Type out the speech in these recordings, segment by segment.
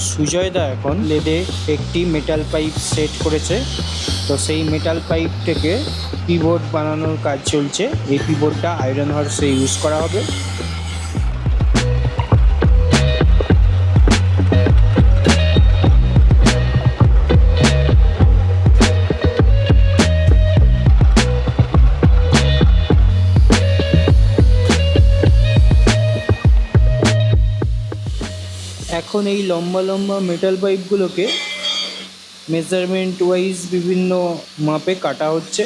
সুজয়দা এখন লেদে একটি metal pipe set করেছে। তো সেই মেটাল পাইপটাকে পিভট বানানোর কাজ চলছে। এই পিভটটা আয়রন হর্সে ইউজ করা হবে। এখন এই লম্বা লম্বা মেটাল পাইপগুলোকে মেজারমেন্ট ওয়াইজ বিভিন্ন মাপে কাটা হচ্ছে।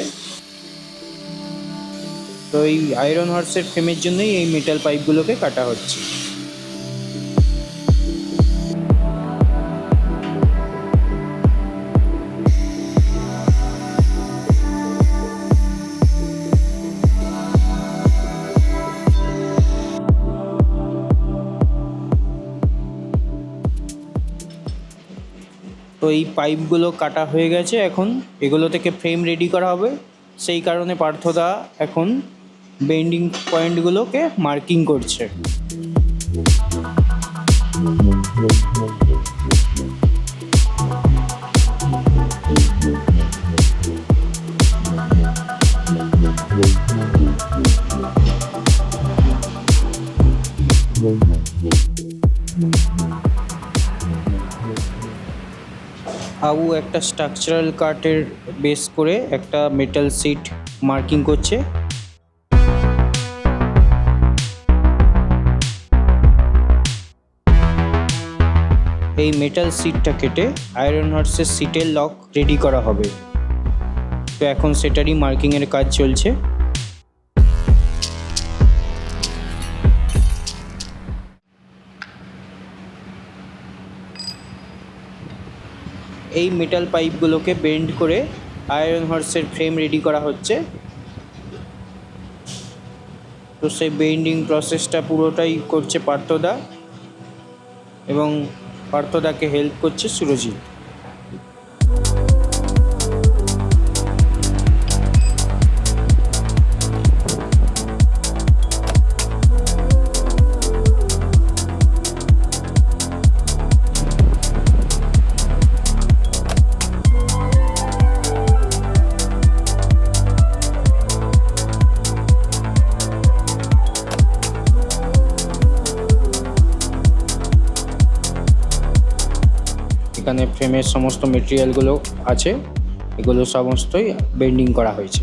তো এই আয়রন হর্সের ফ্রেমের জন্যই এই মেটাল পাইপগুলোকে কাটা হচ্ছে। তো এই পাইপগুলো কাটা হয়ে গেছে, এখন এগুলো থেকে ফ্রেম রেডি করা হবে। সেই কারণে পার্থদা এখন বেন্ডিং পয়েন্টগুলোকে মার্কিং করছে। আবু একটা স্ট্রাকচারাল কাটের বেস করে একটা মেটাল সিট মার্কিং করছে। এই মেটাল সিটটা কেটে আয়রন হর্সের সিটের লক রেডি করা হবে। তো এখন সেটারই মার্কিংয়ের কাজ চলছে। এই মেটাল পাইপগুলোকে বেন্ড করে আয়রন হর্সের ফ্রেম রেডি করা হচ্ছে। তো সেই বেন্ডিং প্রসেসটা পুরোটাই করছে পার্থদা, এবং পার্থদাকে হেল্প করছে সুরজিৎ। এখানে ফ্রেমের সমস্ত মেটেরিয়ালগুলো আছে, এগুলো সমস্তই বেন্ডিং করা হয়েছে।